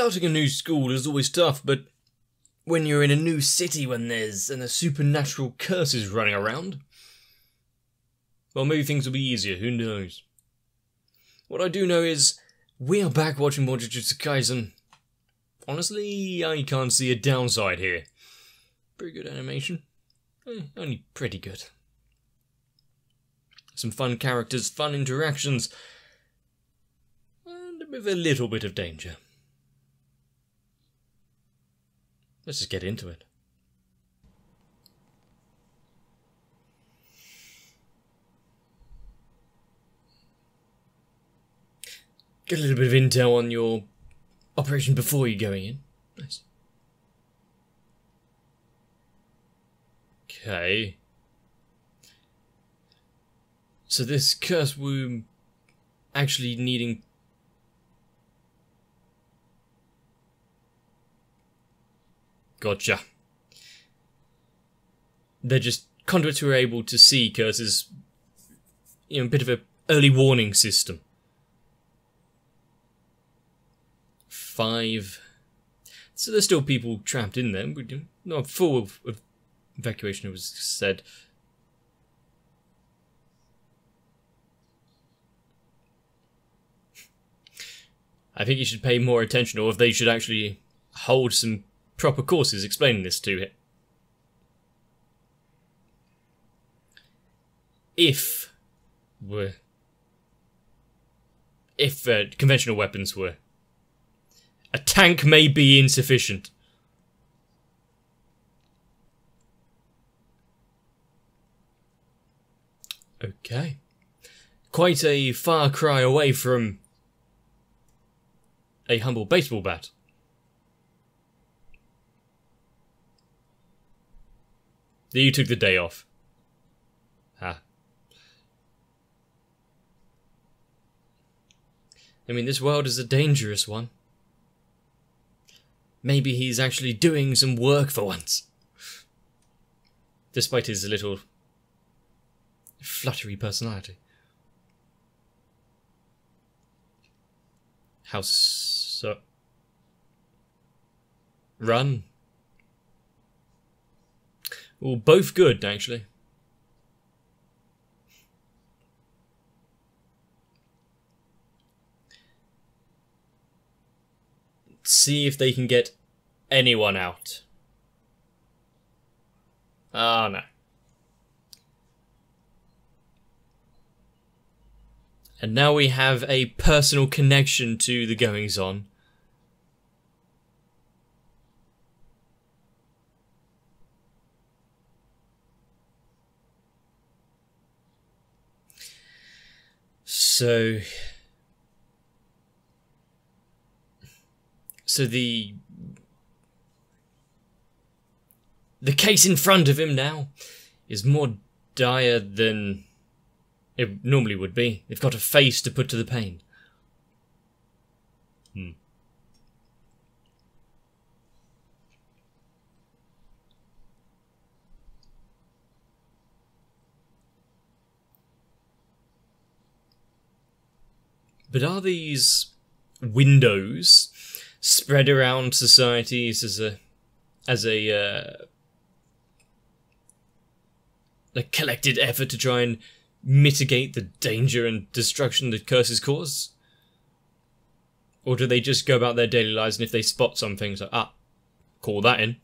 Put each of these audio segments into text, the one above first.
starting a new school is always tough, but when you're in a new city when there's a supernatural curses running around, well, maybe things will be easier, who knows. What I do know is, we are back watching more Jujutsu Kaisen. Honestly, I can't see a downside here. Pretty good animation. Only pretty good. Some fun characters, fun interactions, and with a little bit of danger. Let's just get into it. Get a little bit of intel on your operation before you're going in. Nice. Okay. So this cursed womb actually needing... Gotcha. They're just conduits who are able to see curses, a bit of an early warning system. 5. So there's still people trapped in them. Not full of evacuation, it was said. I think you should pay more attention, or if they should actually hold some proper courses explaining this to it. If conventional weapons were, a tank may be insufficient. Okay. Quite a far cry away from a humble baseball bat. You took the day off. Ah. I mean, this world is a dangerous one. Maybe he's actually doing some work for once. Despite his little fluttery personality. How so? Run. Well, both good, actually. See if they can get anyone out. Oh, no. And now we have a personal connection to the goings-on. So the case in front of him now is more dire than it normally would be. They've got a face to put to the pain. But are these windows spread around societies as a collected effort to try and mitigate the danger and destruction that curses cause? Or do they just go about their daily lives, and if they spot something, it's like, call that in?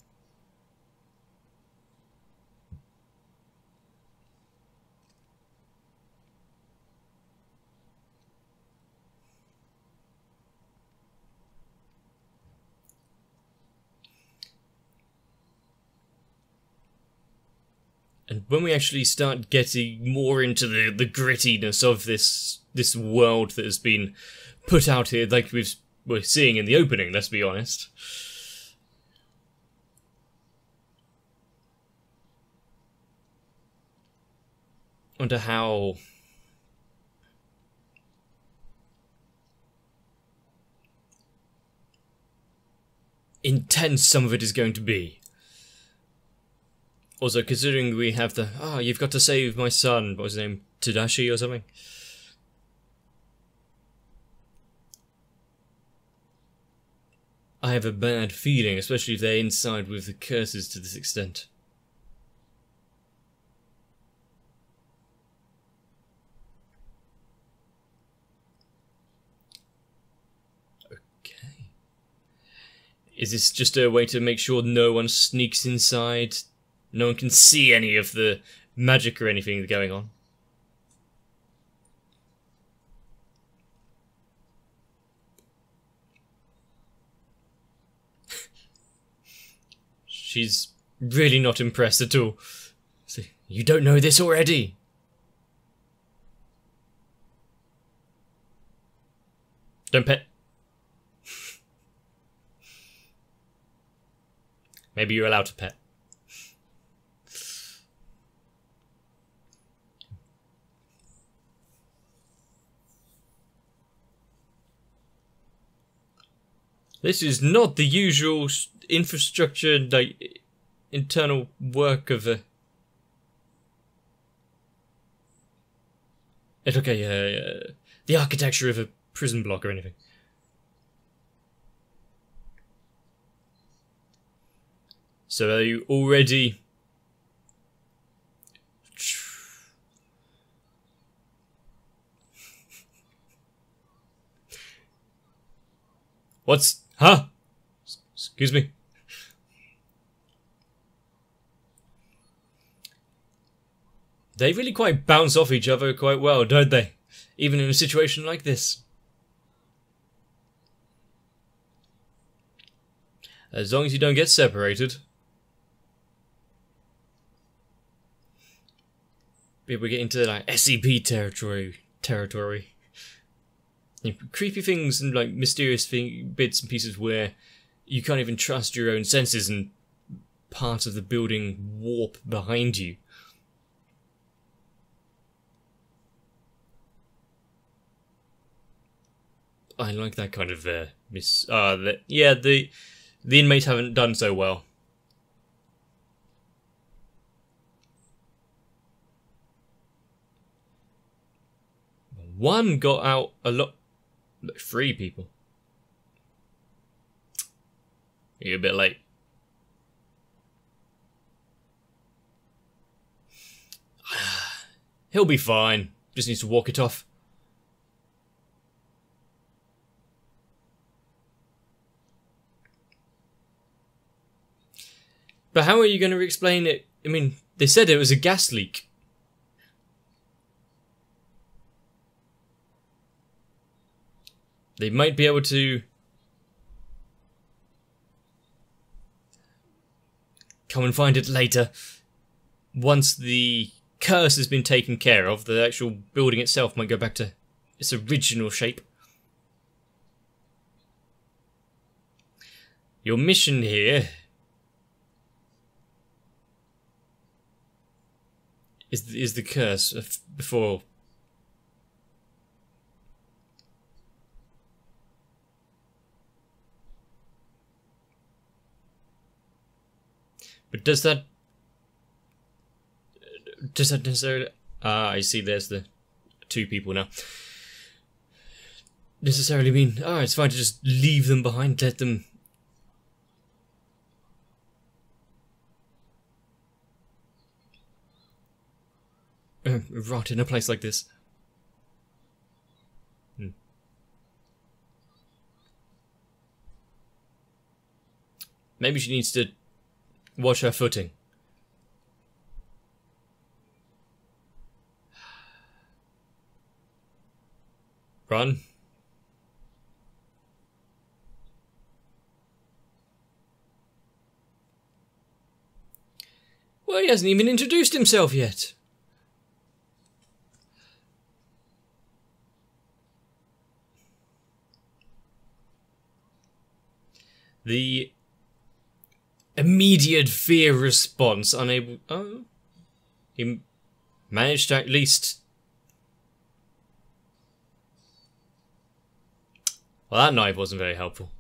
And when we actually start getting more into the grittiness of this world that has been put out here, like we're seeing in the opening, let's be honest. I wonder how intense some of it is going to be. Also, considering we have the, you've got to save my son, what was his name, Tadashi or something? I have a bad feeling, especially if they're inside with the curses to this extent. Okay. Is this just a way to make sure no one sneaks inside? No one can see any of the magic or anything going on? She's really not impressed at all. So, you don't know this already? Don't pet. Maybe you're allowed to pet. This is not the usual infrastructure, like, internal work of a... It's okay, the architecture of a prison block or anything. So are you already... What's... Huh? Excuse me. They really quite bounce off each other quite well, don't they? Even in a situation like this. As long as you don't get separated. People get into like SCP territory. Creepy things and like mysterious bits and pieces where you can't even trust your own senses and parts of the building warp behind you. I like that kind of the inmates haven't done so well. One got out a lot. 3 people. You're a bit late. He'll be fine. Just needs to walk it off. But how are you going to explain it? I mean, they said it was a gas leak. They might be able to come and find it later. Once the curse has been taken care of, the actual building itself might go back to its original shape. Your mission here is the curse of before. But does that necessarily... Ah, I see, there's the 2 people now. Necessarily mean, oh, it's fine to just leave them behind, let them... rot in a place like this. Maybe she needs to watch her footing. Run. Well, he hasn't even introduced himself yet. The immediate fear response, unable... Oh, he managed to at least... Well, that knife wasn't very helpful.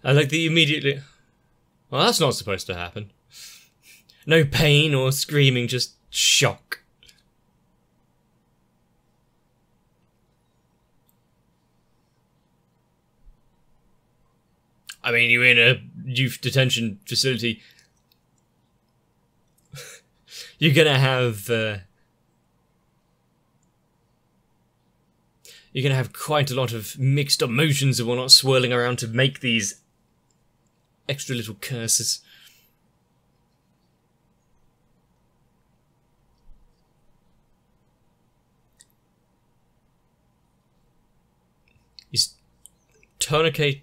I like the immediately... Well, that's not supposed to happen. No pain or screaming, just shock. mean, you're in a youth detention facility. You're gonna have quite a lot of mixed emotions and whatnot swirling around to make these extra little curses. He's tourniqueting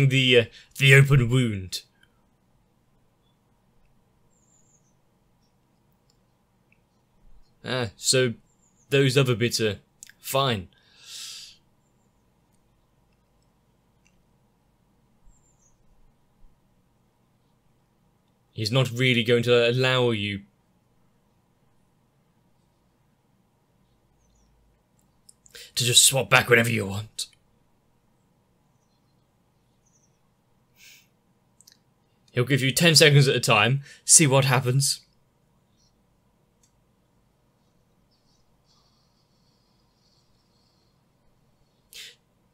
the open wound. Ah, so those other bits are fine. He's not really going to allow you to just swap back whenever you want. He'll give you 10 seconds at a time, see what happens.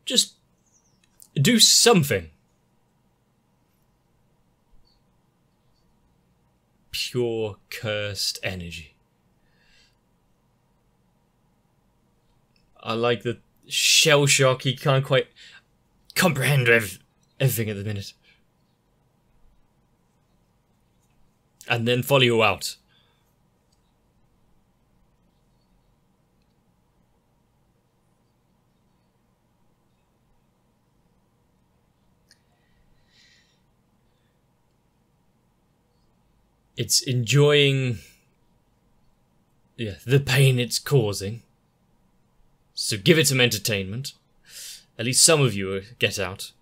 Just do something. Pure cursed energy. I like the shell shock. He can't quite comprehend everything at the minute. And then follow you out. It's enjoying the pain it's causing. So give it some entertainment. At least some of you get out.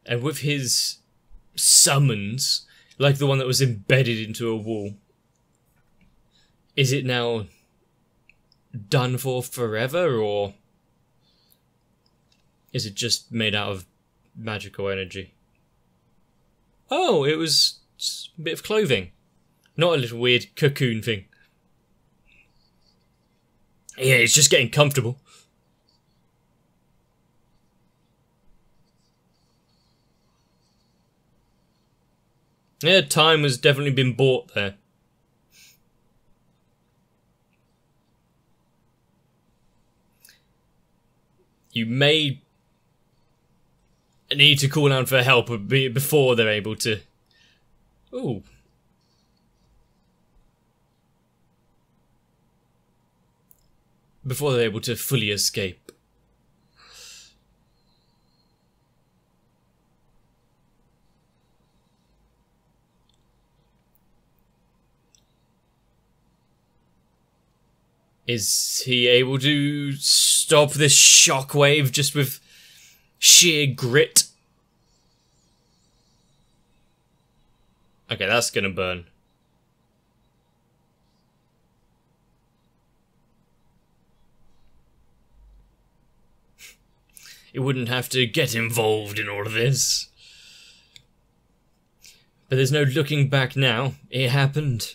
And with his summons, like the one that was embedded into a wall, is it now done for forever, or is it just made out of magical energy? Oh, it was just a bit of clothing. Not a little weird cocoon thing. Yeah, it's just getting comfortable. Yeah, time has definitely been bought there. You may need to call out for help before they're able to... Ooh. Before they're able to fully escape. Is he able to stop this shockwave just with sheer grit? Okay, that's gonna burn. He wouldn't have to get involved in all of this. But there's no looking back now. It happened.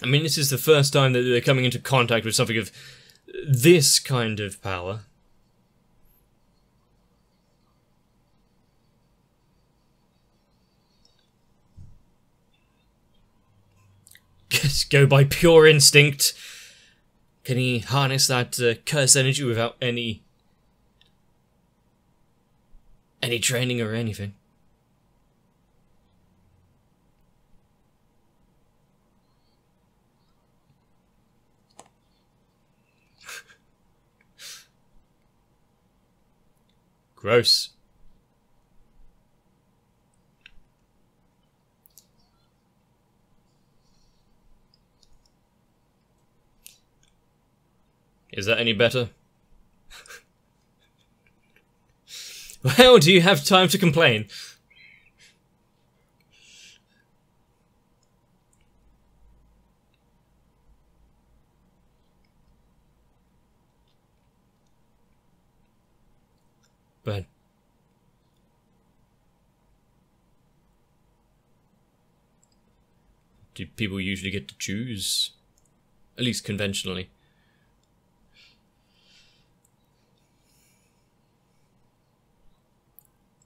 I mean, this is the first time that they're coming into contact with something of this kind of power. Just go by pure instinct. Can he harness that curse energy without any training or anything? Gross. Is that any better? Well, do you have time to complain? But do people usually get to choose? At least conventionally.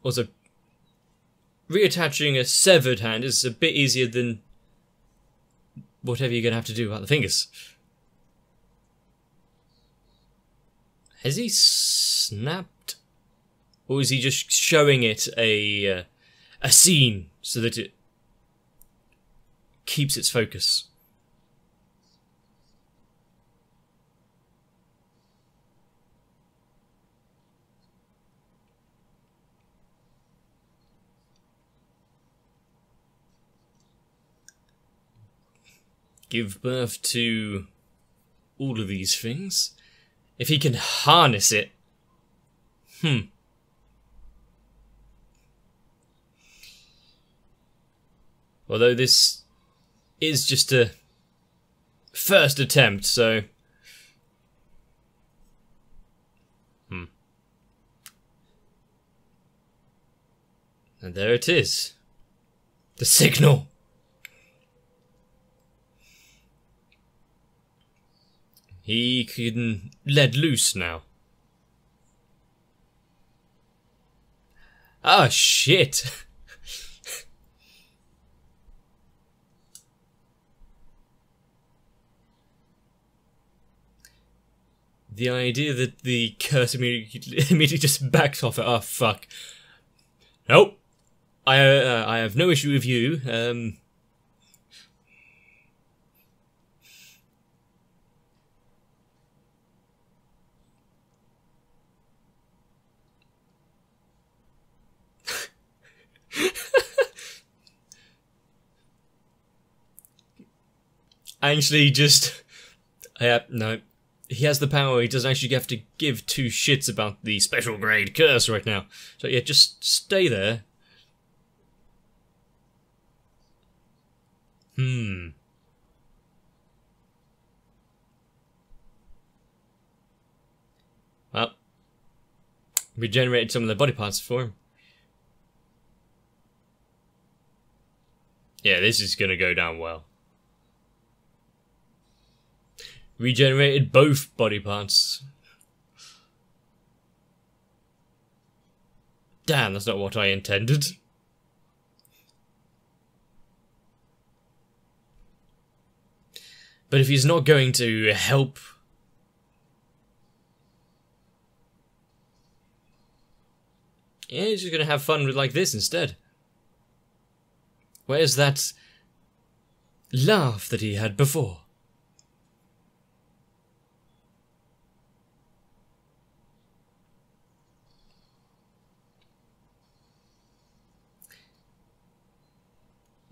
Also, reattaching a severed hand is a bit easier than whatever you're going to have to do about the fingers. Has he snapped? Or is he just showing it a scene so that it keeps its focus? Give birth to all of these things? If he can harness it... Although this is just a first attempt, so... And there it is. The signal! He can let loose now. Ah, shit! The idea that the curse immediately just backs off it. Oh, fuck. Nope. I have no issue with you. Actually, just... no. He has the power, he doesn't actually have to give two shits about the special grade curse right now. So yeah, just stay there. Well, regenerated some of the body parts for him. Yeah, this is gonna go down well. Regenerated both body parts. Damn, that's not what I intended. But if he's not going to help... Yeah, he's just going to have fun with like this instead. Where's that laugh that he had before?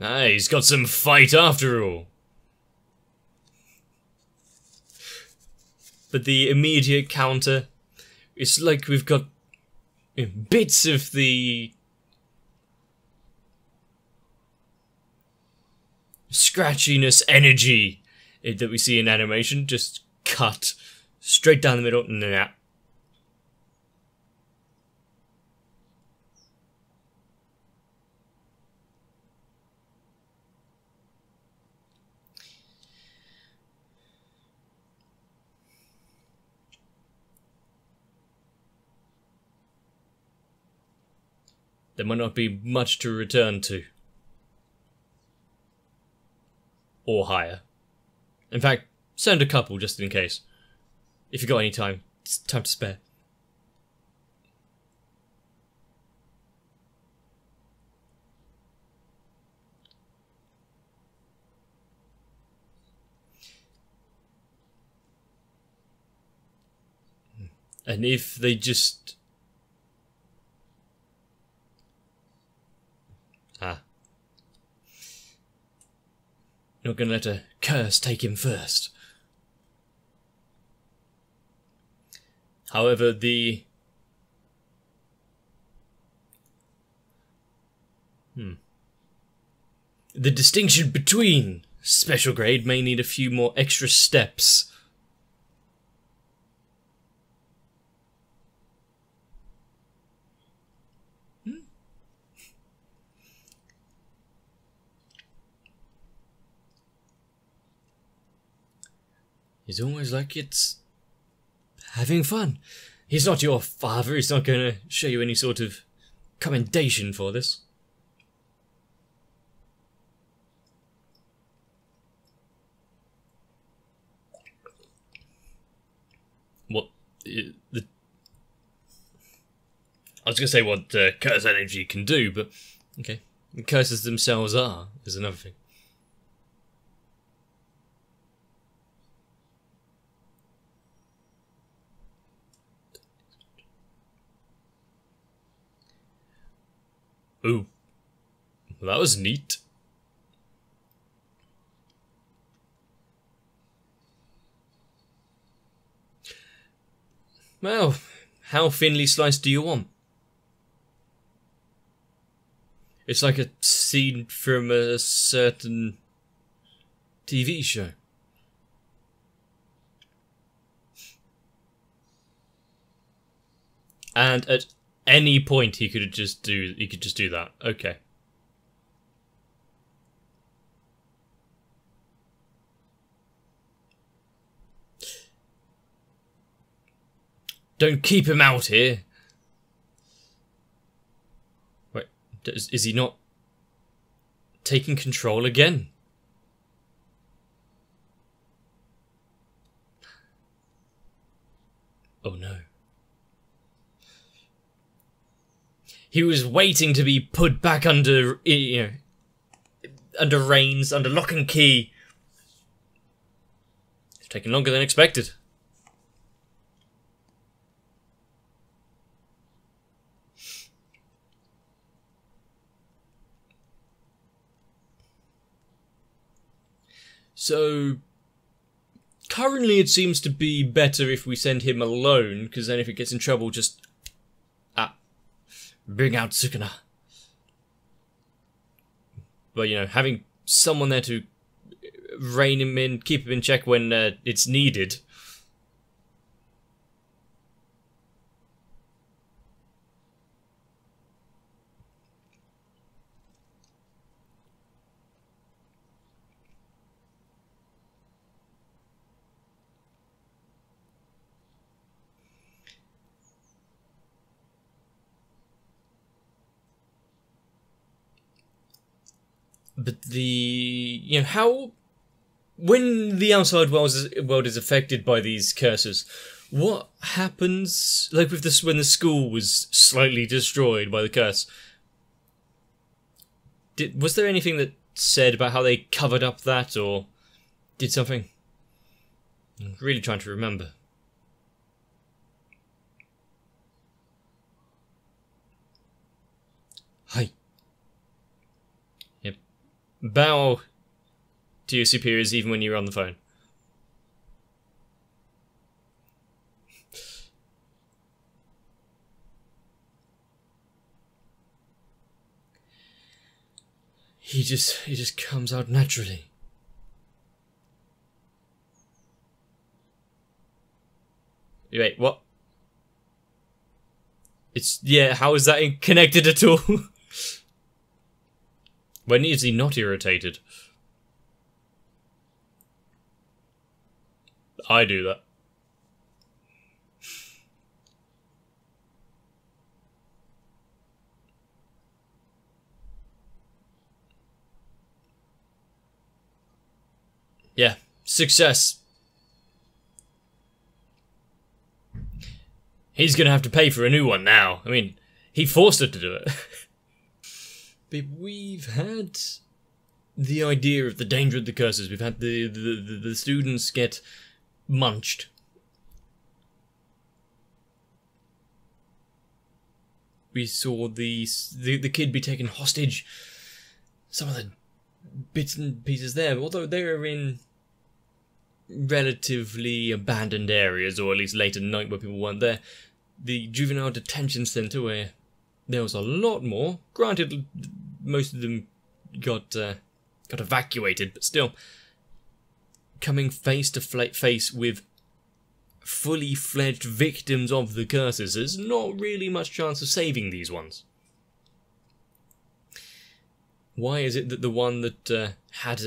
Ah, he's got some fight after all. But the immediate counter, it's like we've got bits of the scratchiness energy that we see in animation just cut straight down the middle. Nah. There might not be much to return to. Or hire. In fact, send a couple just in case. If you got any time. It's time to spare. And if they just... Not gonna let a curse take him first. However, the distinction between special grade may need a few more extra steps. He's always like it's having fun. He's not your father. He's not going to show you any sort of commendation for this. What? I was going to say what curse energy can do, but okay. The curses themselves is another thing. Ooh. Well, that was neat. Well, how thinly sliced do you want? It's like a scene from a certain TV show. And at any point he could just do that. Okay. Don't keep him out here. Wait, is he not taking control again? Oh no. He was waiting to be put back under, under reins, under lock and key. It's taking longer than expected. So, currently it seems to be better if we send him alone, because then if he gets in trouble, just bring out Sukuna. But, having someone there to rein him in, keep him in check when it's needed. But when the outside world is affected by these curses, what happens, like with this, when the school was slightly destroyed by the curse? Was there anything that said about how they covered up that, or did something? I'm really trying to remember. Hi. Bow to your superiors even when you're on the phone. He just comes out naturally. Wait, what? How is that connected at all? When is he not irritated? I do that. Yeah, success. He's gonna have to pay for a new one now. I mean, he forced her to do it. But we've had the idea of the danger of the curses. We've had the students get munched. We saw the kid be taken hostage. Some of the bits and pieces there, although they were in relatively abandoned areas, or at least late at night where people weren't there. The juvenile detention centre, where there was a lot more. Granted, most of them got evacuated, but still, coming face to face with fully fledged victims of the curses, there's not really much chance of saving these ones. Why is it that the one that had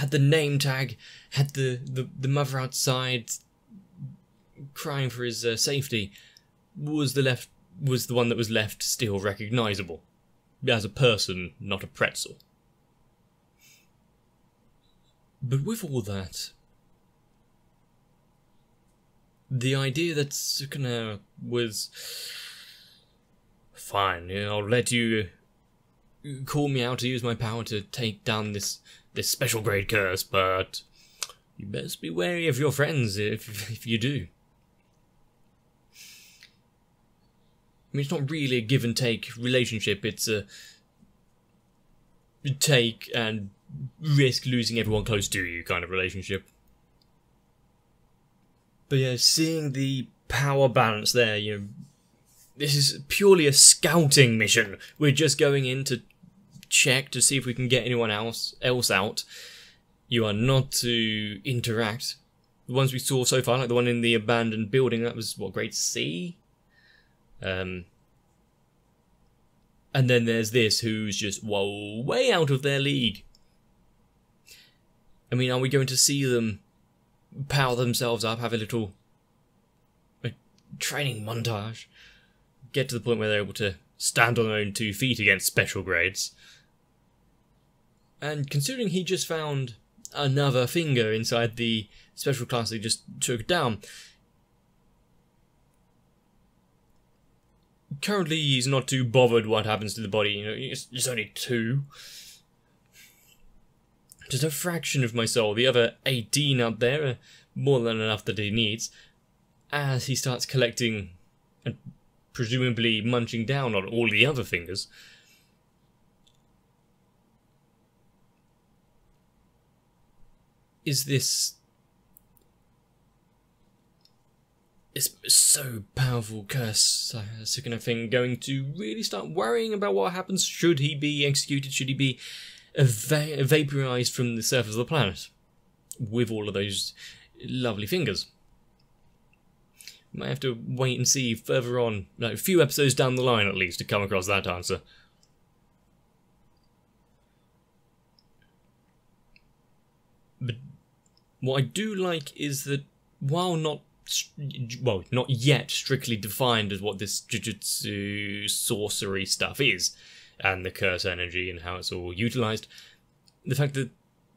had the name tag, had the mother outside crying for his safety, was the one that was left still recognisable as a person, not a pretzel. But with all that, the idea that Sukuna was fine, I'll let you call me out to use my power to take down this special grade curse, but you best be wary of your friends if you do. I mean, it's not really a give and take relationship, it's a take and risk losing everyone close to you kind of relationship. But yeah, seeing the power balance there, this is purely a scouting mission. We're just going in to check to see if we can get anyone else out. You are not to interact. The ones we saw so far, like the one in the abandoned building, that was, what, grade C? And then there's this, who's just, way out of their league. I mean, are we going to see them power themselves up, have a little training montage, get to the point where they're able to stand on their own 2 feet against special grades? And considering he just found another finger inside the special class they just took down, currently he's not too bothered what happens to the body. It's only 2. Just a fraction of my soul. The other 18 out there are more than enough that he needs. As he starts collecting and presumably munching down on all the other fingers. Is this so powerful curse Sukuna thing going to really start worrying about what happens? Should he be executed? Should he be vaporized from the surface of the planet with all of those lovely fingers? Might have to wait and see further on, like a few episodes down the line at least, to come across that answer. But what I do like is that while not yet strictly defined as what this Jujutsu sorcery stuff is, and the curse energy and how it's all utilised, the fact that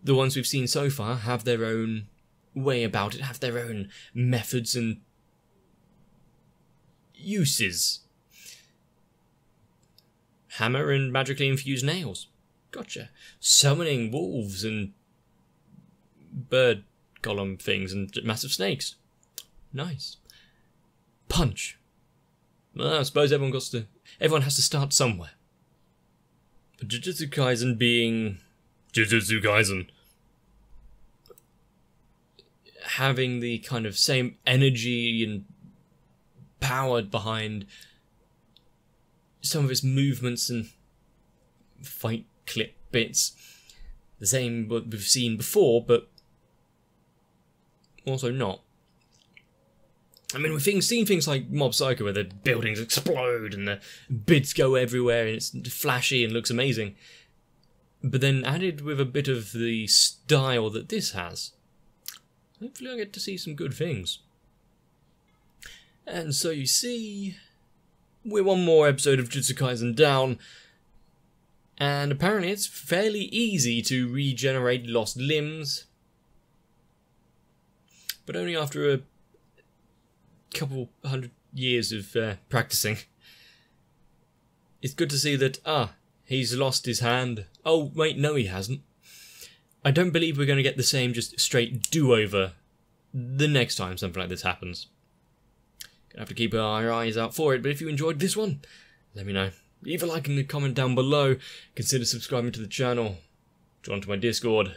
the ones we've seen so far have their own way about it, have their own methods and uses. Hammer and magically infused nails. Gotcha. Summoning wolves and bird golem things and massive snakes. Nice. Punch. Well, I suppose everyone has to start somewhere. But Jujutsu Kaisen being Jujutsu Kaisen, having the kind of same energy and power behind some of its movements and fight clip bits, the same what we've seen before, but also not. I mean, we've seen things like Mob Psycho where the buildings explode and the bits go everywhere and it's flashy and looks amazing. But then added with a bit of the style that this has, hopefully I get to see some good things. And so you see, we're one more episode of Jujutsu Kaisen down, and apparently it's fairly easy to regenerate lost limbs, but only after a couple 100 years of practicing. It's good to see that, he's lost his hand. Oh, wait, no he hasn't. I don't believe we're going to get the same just straight do-over the next time something like this happens. Gonna have to keep our eyes out for it, but if you enjoyed this one, let me know. Leave a like and a comment down below. Consider subscribing to the channel. Join to my Discord.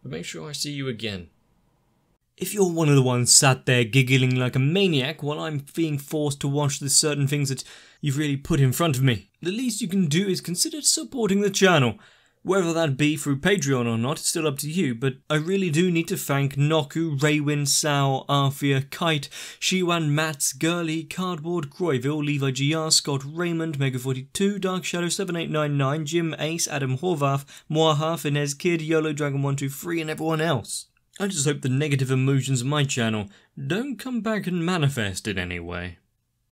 But make sure I see you again. If you're one of the ones sat there giggling like a maniac while I'm being forced to watch the certain things that you've really put in front of me, the least you can do is consider supporting the channel. Whether that be through Patreon or not, it's still up to you, but I really do need to thank Noku, Raywin, Sao, Arthia, Kite, Shiwan, Mats, Gurley, Cardboard, Croyville, Levi GR, Scott, Raymond, Mega42, Dark Shadow 7899, Jim, Ace, Adam Horvath, Moaha, Finez Kid, YOLO Dragon 123 and everyone else. I just hope the negative emotions of my channel don't come back and manifest in any way.